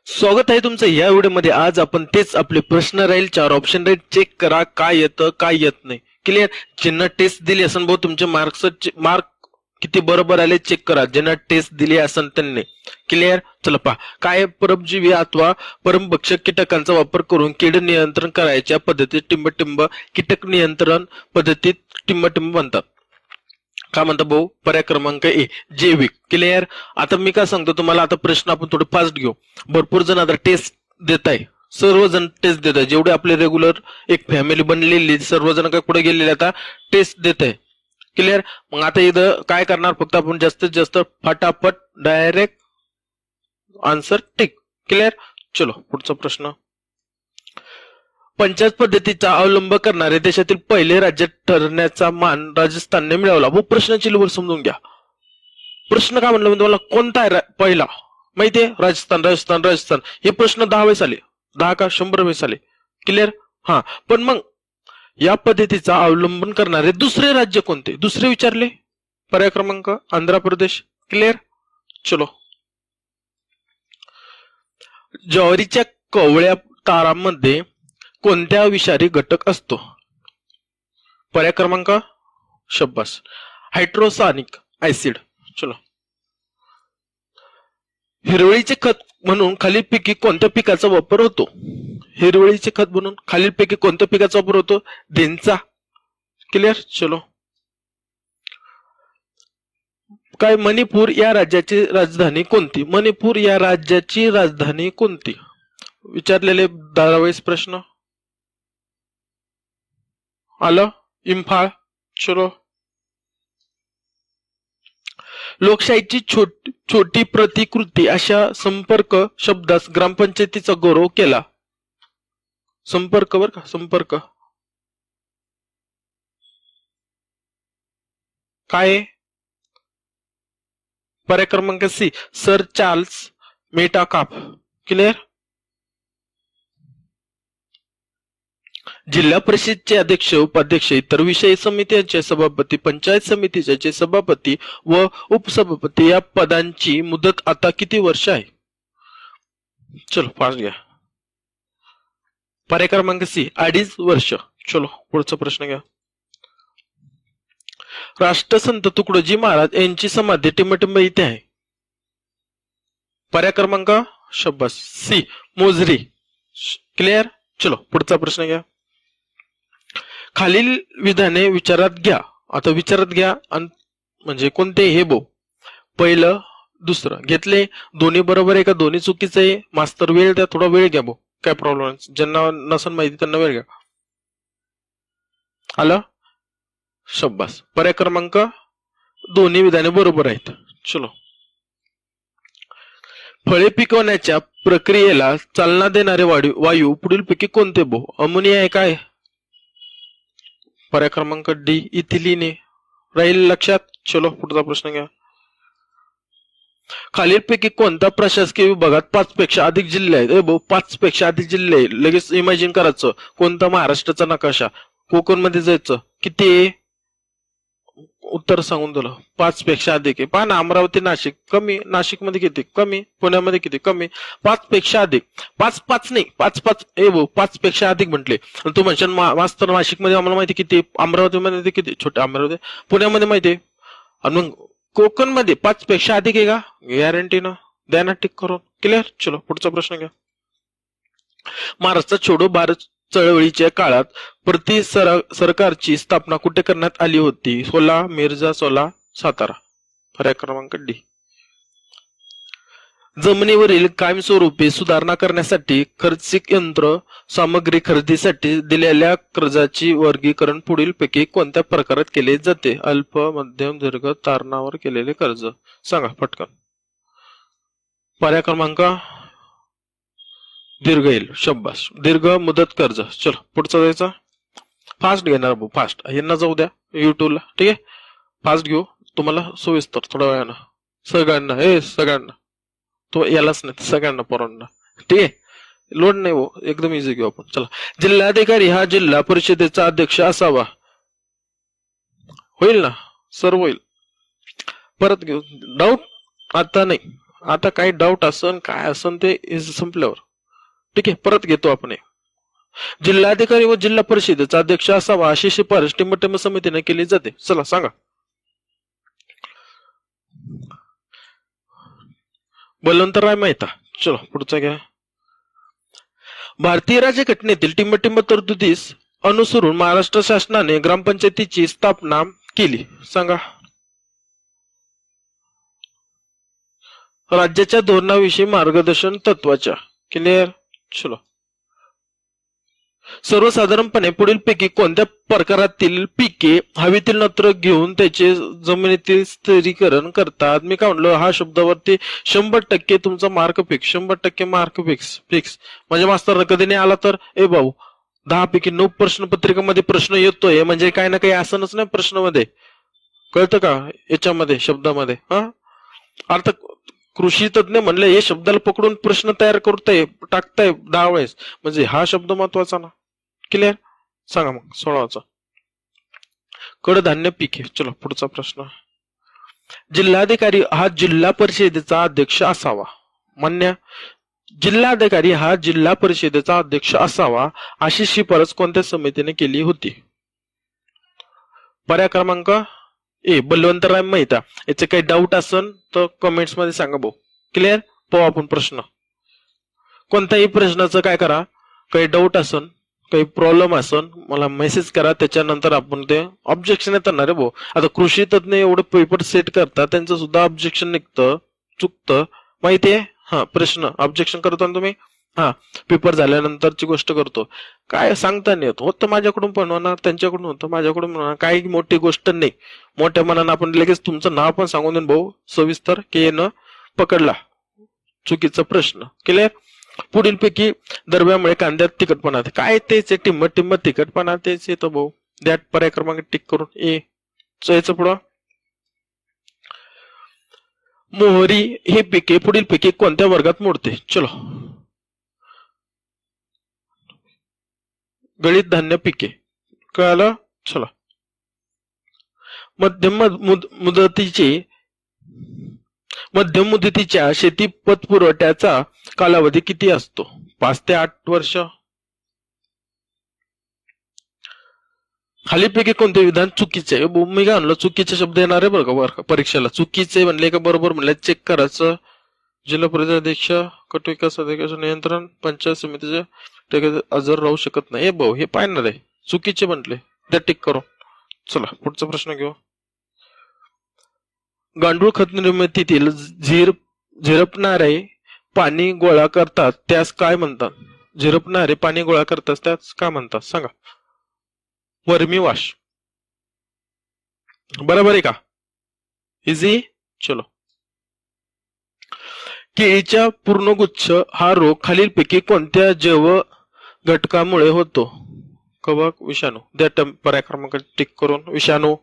स्वागत आहे तुमचं या व्हिडिओमध्ये. आज आपण तेच आपले प्रश्न राहील, 4 ऑप्शन राहील, चेक करा काय येतं काय येत नाही. क्लिअर. ज्यांना टेस्ट दिली असन भाऊ तुमचे मार्क किती बरोबर आले चेक करा. ज्यांना टेस्ट दिली असन त्यांनी. क्लिअर. चला पहा. काय परजीवी अथवा परमभक्षक कीटकांचा वापर करून कीड नियंत्रण करायच्या पद्धतीत टिंबटिंब कीटक नियंत्रण पद्धतीत टिंबटिंब बनतात. काय म्हणता भाऊ? पर्याय क्रमांक ए जैविक. क्लिअर. आता मी काय सांगतो तुम्हाला, आता प्रश्न आपण थोडे फास्ट घेऊ. भरपूर जण आता टेस्ट देत आहे, सर्वजण टेस्ट देत आहे. जेवढे आपले रेग्युलर एक फॅमिली बनलेली सर्वजण काय कुठे गेलेले आता टेस्ट देत आहे. क्लिअर. मग आता इथं काय करणार, फक्त आपण जास्तीत जास्त फटाफट डायरेक्ट आन्सर टिक. क्लिअर. चलो पुढचा प्रश्न. पंचायत पद्धतीचा अवलंब करणारे देशातील पहिले राज्य ठरण्याचा मान राजस्थानने मिळवला. व प्रश्नाची लेवल समजून घ्या. प्रश्न काय म्हणलं तुम्हाला, कोणता आहे पहिला माहितीये? राजस्थान राजस्थान राजस्थान. हे प्रश्न 10 वेळेस आले. 10 का 100 वेळेस आले. क्लिअर. हा पण मग या पद्धतीचा अवलंबन करणारे दुसरे राज्य कोणते? दुसरे विचारले. पर्याय क्रमांक आंध्र प्रदेश. क्लिअर. चलो. ज्वारीच्या कोवळ्या तारांमध्ये कोणत्या विषारी घटक असतो? पर्याय क्रमांक शब्बास हायड्रोसानिक ऍसिड. चलो. हिरवळीचे खत म्हणून खालीलपैकी कोणत्या पिकाचा वापर होतो? हिरवळीचे खत म्हणून खालीलपैकी कोणत्या पिकाचा वापर होतो? धेंचा. क्लिअर. चलो. काय मणिपूर या राज्याची राजधानी कोणती? मणिपूर या राज्याची राजधानी कोणती? विचारलेले 10 वेळेस प्रश्न आलं. इम्फाळ. चलो. लोकशाहीची छोटी प्रतिकृती अशा संपर्क शब्दास ग्रामपंचायतीचा गौरव केला. संपर्क बर का, संपर्क काय? पर्याय क्रमांक सी सर चार्ल्स मेटाकाफ. क्लिअर. जिल्हा परिषदचे अध्यक्ष उपाध्यक्ष इतर विषय समित्यांचे सभापती पंचायत समितीचे सभापती व उपसभापती या पदांची मुदत आता किती वर्ष आहे? चलो फास्ट घ्या. पर्याय क्रमांक सी 2.5 वर्ष. चलो पुढचा प्रश्न घ्या. राष्ट्रसंत तुकडोजी महाराज यांची समाधी टिंबटिंब इथे आहे. पर्याय क्रमांक शब्बास सी मोजरी. क्लिअर. चलो पुढचा प्रश्न घ्या. खालील विधाने विचारात घ्या. आता विचारात घ्या म्हणजे कोणते हे बो. पहिलं दुसरं घेतले. दोन्ही बरोबर आहे का दोन्ही चुकीचं आहे? मास्तर वेळ द्या, थोडा वेळ घ्या बो, काय प्रॉब्लेम नाही. ज्यांना नसन माहिती त्यांना वेळ घ्या. आलं. शब्बास. पर्याय क्रमांक दोन्ही विधाने बरोबर आहेत. चलो. फळे पिकवण्याच्या प्रक्रियेला चालना देणारे वायू पुढीलपैकी कोणते बो? अमोनिया आहे काय? पर्याय क्रमांक डी इथिलीन राहील लक्षात. चलो पुढचा प्रश्न घ्या. खालीलपैकी कोणत्या प्रशासकीय विभागात 5 पेक्षा अधिक जिल्हे आहेत? 5 पेक्षा अधिक जिल्हे. लगेच इमॅजिन करायचं. कोणता? महाराष्ट्राचा नकाशा. कोकण मध्ये जायचं. किती? उत्तर सांगून दिलं. 5 पेक्षा अधिक आहे. पहा ना, अमरावती नाशिक कमी. नाशिक मध्ये किती? कमी. पुण्यामध्ये किती? कमी. 5 पेक्षा अधिक. 5 नाही 5 पेक्षा अधिक म्हटले. तू म्हणशील मास्तर नाशिक मध्ये आम्हाला माहिती किती, अमरावती मध्ये किती, छोट्या अमरावती पुण्यामध्ये माहिती आहे, आणि मग कोकण मध्ये 5 पेक्षा अधिक आहे का? गॅरंटी ना. द्या ना टिक करून. क्लिअर. चलो पुढचा प्रश्न घ्या. महाराष्ट्र छोडो भारत चळवळीच्या काळात सरकारची स्थापना कुठे करण्यात आली होती? 16 मिर्झा 16 सातारा. पर्याय क्रमांक डी. जमिनीवरील कायमस्वरूपी सुधारणा करण्यासाठी खर्चिक यंत्र सामग्री खरेदीसाठी दिलेल्या कर्जाची वर्गीकरण पुढीलपैकी कोणत्या प्रकारात केले जाते? अल्प मध्यम दीर्घ तारणावर केलेले कर्ज. सांगा पटकन. पर्याय क्रमांक दीर्घ येईल. शब्बास. दीर्घ मुदत कर्ज. चलो पुढचा जायचा. फास्ट घेणार भाऊ, फास्ट. यांना जाऊ द्या युट्यूबला. ठीक आहे. फास्ट घेऊ, तुम्हाला सोयीस्तर थोड्या वेळानं. सगळ्यांना तो यालाच नाही, सगळ्यांना पोरांना. ठीक आहे. लोड नाही हो, एकदम इझी घेऊ आपण. चला. जिल्हाधिकारी हा जिल्हा परिषदेचा अध्यक्ष असावा. होईल ना? सर्व होईल. परत घेऊ. डाऊट आता नाही. आता काही डाऊट असन काय असन ते संपल्यावर ठीक आहे परत घेतो आपण हे. जिल्हाधिकारी व जिल्हा परिषदेचा अध्यक्ष असावा अशी शिफारस टिंबटिंब समितीने केली जाते. चला सांगा. बलवंतराय मेहता. चलो पुढचा घ्या. भारतीय राज्यघटनेतील टिंबटिंब तरतुदीस अनुसरून महाराष्ट्र शासनाने ग्रामपंचायतीची स्थापना केली. सांगा. राज्याच्या धोरणाविषयी मार्गदर्शन तत्वाच्या. क्लिअर. चलो. सर्वसाधारणपणे पुढीलपैकी कोणत्या प्रकारातील पिके हवेतील नत्र घेऊन त्याचे जमिनीतील स्थिरीकरण करतात. मी काय म्हणलो हा शब्दावरती 100% तुमचा mark fix. 100% mark fix fix म्हणजे मास्तर कधी नाही आला तर ए भाऊ 10 पैकी 9 प्रश्नपत्रिकामध्ये प्रश्न येतोय म्हणजे काही ना काही असणच नाही प्रश्नामध्ये. कळतं का याच्यामध्ये शब्दामध्ये. हा अर्थ कृषी तज्ञ म्हणले हे शब्दाला पकडून प्रश्न तयार करताय टाकताय 10 वेळेस म्हणजे हा शब्द महत्वाचा ना. क्लिअर. सांगा मग 16चा. कडधान्य पिके. चलो पुढचा प्रश्न. जिल्हाधिकारी हा जिल्हा परिषदेचा अध्यक्ष असावा. मान्य. जिल्हाधिकारी हा जिल्हा परिषदेचा अध्यक्ष असावा अशी शिफारस कोणत्या समितीने केली होती. पर्याय क्रमांक ए बलवंतराय मेहता. याचे काही डाऊट असन तर कमेंट्स मध्ये सांगा भाऊ. क्लिअर. पाहू आपण प्रश्न. कोणत्याही प्रश्नाचं काय करा काही डाऊट असन काही प्रॉब्लेम असन मला मेसेज करा त्याच्यानंतर आपण ते ऑब्जेक्शन येतात ना रे भाऊ. आता कृषी तज्ञ एवढे पेपर सेट करतात त्यांचं सुद्धा ऑब्जेक्शन निघतं चुकतं माहितीये. हा प्रश्न ऑब्जेक्शन करतो ना तुम्ही. हा पेपर झाल्यानंतरची गोष्ट करतो. काय सांगता नाही येत होतं माझ्याकडून पण होणार त्यांच्याकडून होतं माझ्याकडून होणार काही मोठी गोष्ट नाही. मोठ्या मनानं आपण लगेच तुमचं नाव पण सांगून देईन भाऊ सविस्तर की येणं पकडला चुकीचा प्रश्न. क्लिअर. पुढीलपैकी दरम्यामुळे कांद्यात तिखटपणा काय तेच टिंबट टिंबट तिखटपणा तेच येतं भाऊ. दॅट पर्याय क्रमांक टिक करून ए याचं पुढं. मोहरी हे पिके पुढीलपैकी कोणत्या वर्गात मोडते. चलो. गळीत धान्य पिके. कळालं. चला. मध्यम मुदतीच्या शेती पतपुरवठ्याचा कालावधी किती असतो. 5 ते 8 वर्ष. खालीपैकी कोणते विधान चुकीचे आहे. मी काय म्हणलं चुकीचे शब्द येणार आहे बरं का परीक्षेला. चुकीचे म्हणले का बरोबर म्हणले चेक करायचं. जिल्हा परिषद अध्यक्ष गट विकास अधिकाऱ्याचे नियंत्रण पंचायत समितीचे हजर राहू शकत नाही. हे भाऊ हे पाहणार आहे चुकीचे म्हटले त्या टिक करू. चला पुढचा प्रश्न घेऊ. गांडूळ खत निर्मितीतील झिरपणारे पाणी गोळा करतात त्यास काय म्हणतात. झिरपणारे पाणी गोळा करतात त्यास काय म्हणतात सांगा. वर्मी वॉश. बरोबर आहे का. इझी. चलो. केळीच्या पूर्णगुच्छ हा रोग खालीलपैकी कोणत्या जैव घटकामुळे होतो. कवक विषाणू. द्या पर्याय क्रमांक टिक करून विषाणू.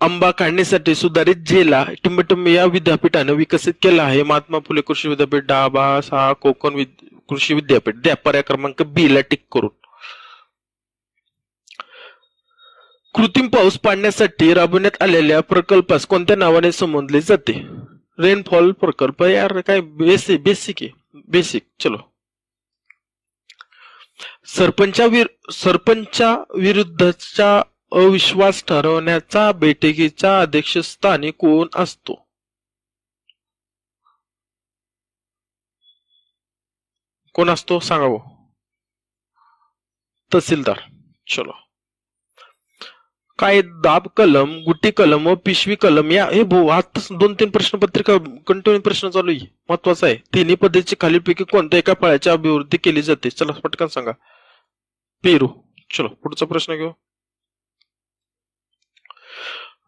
आंबा काढण्यासाठी सुधारित झेला टिंबटिंब या विद्यापीठाने विकसित केला आहे. महात्मा फुले कृषी विद्यापीठ डाबा 6 कोकण कृषी विद्यापीठ. द्या पर्याय क्रमांक बी ला टिक करून. कृत्रिम पाऊस पाडण्यासाठी राबवण्यात आलेल्या प्रकल्पास कोणत्या नावाने संबोधले जाते. रेनफॉल प्रकल्प. यार काय बेसिक आहे बेसिक. चलो. सरपंचा विरुद्धच्या अविश्वास ठरवण्याचा बैठकीच्या अध्यक्षस्थानी कोण असतो. कोण असतो सांगा. तहसीलदार. चलो. काय दाब कलम गुटी कलम व पिशवी कलम या हे भाऊ आता 2-3 प्रश्नपत्रिका कंटिन्यू प्रश्न चालू आहे महत्वाचा आहे. तिन्ही पद्धतीची खालीलपैकी कोणत्या एका फळाची अभिवृद्धी केली जाते. चला पटकन सांगा. पेरू. चलो पुढचा प्रश्न घेऊ.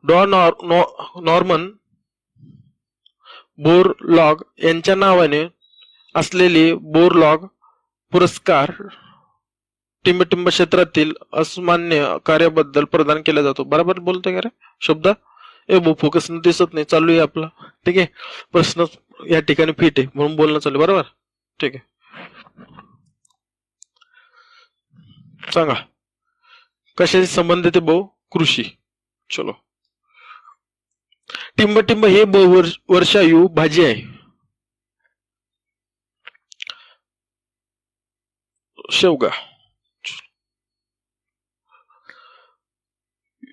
नॉर्मन बोरलॉग यांच्या नावाने असलेले बोरलॉग पुरस्कार टिंबटिंब क्षेत्रातील असामान्य कार्याबद्दल प्रदान केला जातो. बरोबर बोलतोय का रे शब्द. फोकस दिसत नाही चालू आहे आपला. ठीक आहे. प्रश्न या ठिकाणी फिट आहे म्हणून बोलणं चालू बरोबर. ठीक आहे. सांगा कशाशी संबंधित आहे भाऊ. कृषी. चलो. टिंबटिंब हे वर्षायू भाजी आहे. शेवगा.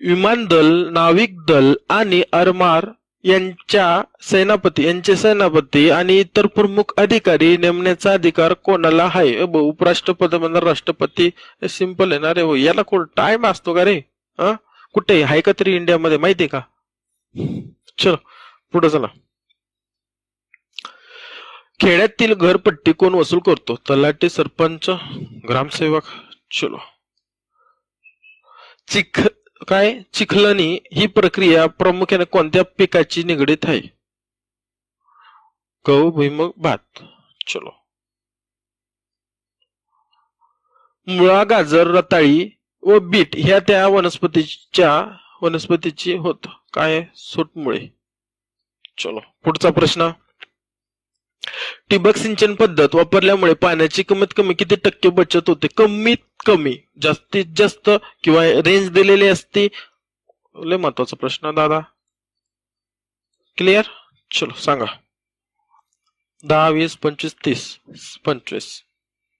विमान दल, नाविक दल आणि आरमार यांचे सेनापती आणि इतर प्रमुख अधिकारी नेमण्याचा अधिकार कोणाला आहे? उपराष्ट्रपती म्हणा, राष्ट्रपती. सिंपल आहे ना रे. याला कोण टाइम असतो का रे? कुठे आहे का तरी इंडियामध्ये माहितीये का? चलो पुढे चला. खेड्यातील घरपट्टी कोण वसूल करतो? तलाठी, सरपंच, ग्रामसेवक. चलो. चिखलणी ही प्रक्रिया प्रामुख्याने कोणत्या पिकाची निगडीत आहे? गहू, भुईमूग, भात. चलो. मुळा, गाजर, रताळी व बीट ह्या त्या वनस्पतीची होत काय? सूटमुळे. चलो पुढचा प्रश्न. ठिबक सिंचन पद्धत वापरल्यामुळे पाण्याची कमीत कमी किती टक्के बचत होते? कमीत कमी, जास्तीत जास्त किंवा रेंज दिलेली असते? लय महत्वाचा प्रश्न दादा. क्लिअर? चलो सांगा. 10, 20, 25, 30, 25.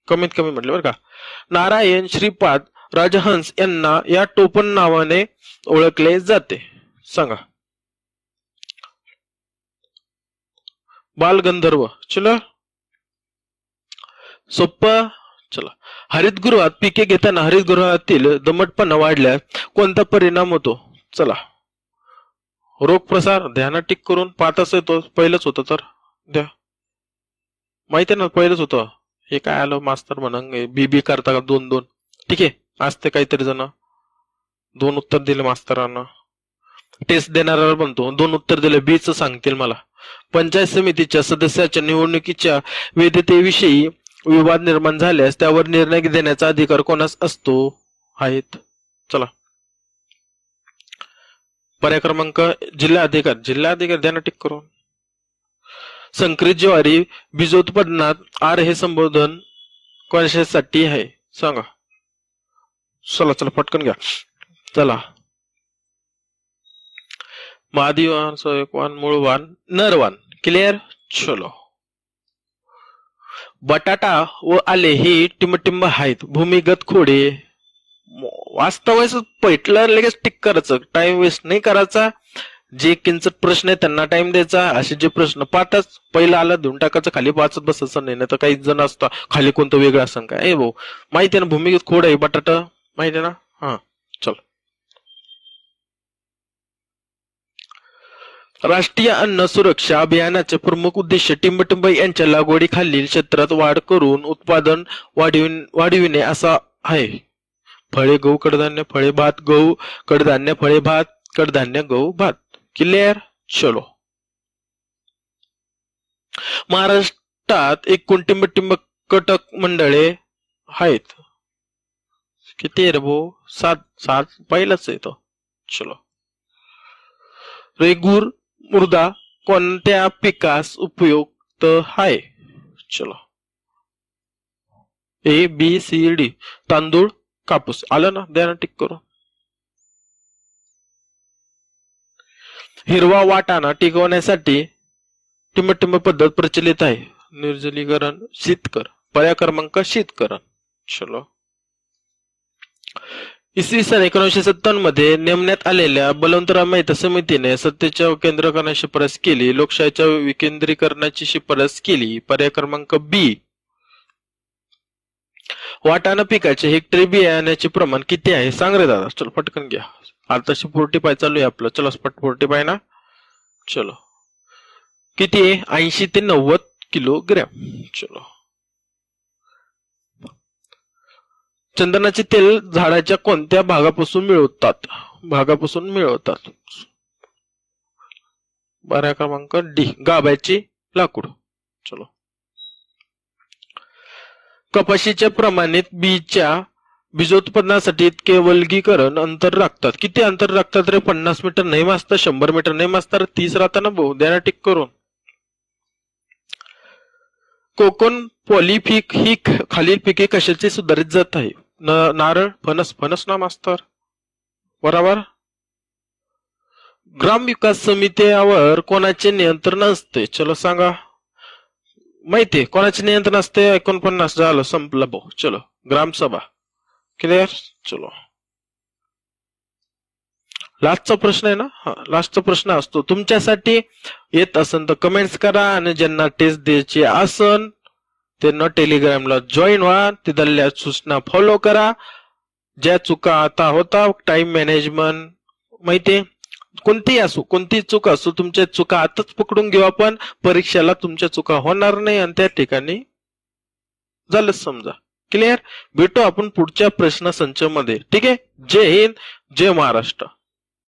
कमीत कमी म्हटलं बरं का. नारायण श्रीपाद राजहंस यांना या टोपण नावाने ओळखले जाते. सांगा. बालगंधर्व. चला सोप्पा. चला. हरितगृहात पिके घेताना हरितगृहातील दमटपणा वाढल्यास कोणता परिणाम होतो? चला. रोग प्रसार. ध्यानात टिक करून. 5 येतो. पहिलंच होतं तर द्या. माहिती आहे ना पहिलंच होतं. हे काय आलं मास्तर म्हणा बीबी करता का 2-2. ठीक आहे असते काहीतरी जण 2 उत्तर दिले मास्तरांना. टेस्ट देणाऱ्याला म्हणतो 2 उत्तर दिले बीच सांगतील मला. पंचायत समितीच्या सदस्याच्या निवडणुकीच्या वैधतेविषयी विवाद निर्माण झाल्यास त्यावर निर्णय देण्याचा अधिकार कोणास असतो? आहेत. चला. पर्याय क्रमांक जिल्हाधिकारी ध्यान टिक करून. संकरित ज्वारी बीजोत्पादनात आर हे संबोधन कशासाठी आहे? सांगा. चला पटकन घ्या. चला. मादीवान, सोयकवान, मूळवान, नरवान. क्लिअर? चलो. बटाटा व आले हे टिंबटिंब आहेत. भूमिगत खोडे. वास्तवाच पैटलं लगेच टिक करायचं. टाइम वेस्ट नाही करायचा. जे किंचित प्रश्न आहे त्यांना टाइम द्यायचा. असे जे प्रश्न 5च पहिला आला देऊन टाकायचं. खाली 5च बसायचं नाही. तर काही जण असतात खाली कोणतं वेगळं असं काय. भाऊ माहिती आहे ना भूमिगत खोड आहे बटाटा माहिती आहे ना. हा चल. राष्ट्रीय अन्न सुरक्षा अभियानाचे प्रमुख उद्देश टिंबटिंब यांच्या लागवडीखालील क्षेत्रात वाढ करून उत्पादन वाढविणे असा आहे. फळे, गहू, कडधान्य, फळे, भात, गहू, कडधान्य, फळे, भात, कडधान्य, गहू, भात. क्लिअर? चलो. महाराष्ट्रात एकूण टिंबटिंब कटक मंडळे आहेत. किती आहे रे भाऊ? 7 पहिलाच येतो. चलो. रेगूर मृदा कोणत्या पिकास उपयुक्त आहे? चलो. ABCD. तांदूळ, कापूस. आलं ना? द्या ना टिक करून. हिरवा वाटाणा टिकवण्यासाठी टिंबटिंब पद्धत प्रचलित आहे. निर्जलीकरण, शीतकर. पर्याय क्रमांक शीतकरण. चलो. इसवी सन 1957 मध्ये नेमण्यात आलेल्या बलवंतराव मेहता समितीने सत्तेच्या केंद्र करण्याची शिफारस केली. लोकशाहीच्या विकेंद्रीकरणाची शिफारस केली. पर्याय क्रमांक बी. वाटाणा पिकाचे हेक्टरी बियाण्याचे प्रमाण किती आहे? सांग रे दादा. चलो पटकन घ्या. आताशी 45 चालू आहे आपलं. चलो स्पट 45 ना. चलो. किती आहे? 80 ते 90 किलोग्रॅम. चलो. चंदनाचे तेल झाडाच्या कोणत्या भागापासून मिळवतात? पर्याय क्रमांक डी. गाभ्याची लाकूड. चलो. कपाशीच्या प्रमाणित बीच्या बीजोत्पादनासाठी इतके वर्गीकरण अंतर राखतात. किती अंतर राखतात रे? 50 मीटर नाही मास्तर, 100 मीटर नाही मास्तर, 30 राहता ना भाऊ. द्या टिक करून. कोकण पॉलिफिक ही खालील पिके कशाची सुधारित जात आहे? नारळ, फणस ना मास्तर. बरोबर. ग्रामविकास समितीवर कोणाचे नियंत्रण असते? चलो सांगा. माहितीये कोणाचे नियंत्रण असते? 49 झालं, संपलं भाऊ. चलो ग्रामसभा. क्लिअर. चलो लास्टचा प्रश्न आहे ना. हा लास्टचा प्रश्न असतो तुमच्यासाठी. येत असन तर कमेंट्स करा आणि ज्यांना टेस्ट द्यायची असन त्यांना टेलिग्रामला जॉईन व्हा. तिथल्या सूचना फॉलो करा. ज्या चुका आता होता टाइम मॅनेजमेंट माहितीये कोणतीही असो, कोणतीही चूक असो, तुमच्या चुका आताच पकडून घेऊ आपण. परीक्षेला तुमच्या चुका होणार नाही आणि त्या ठिकाणी झालं समजा. क्लिअर. भेटू आपण पुढच्या प्रश्न संच मध्ये. ठीक आहे. जय हिंद, जय महाराष्ट्र.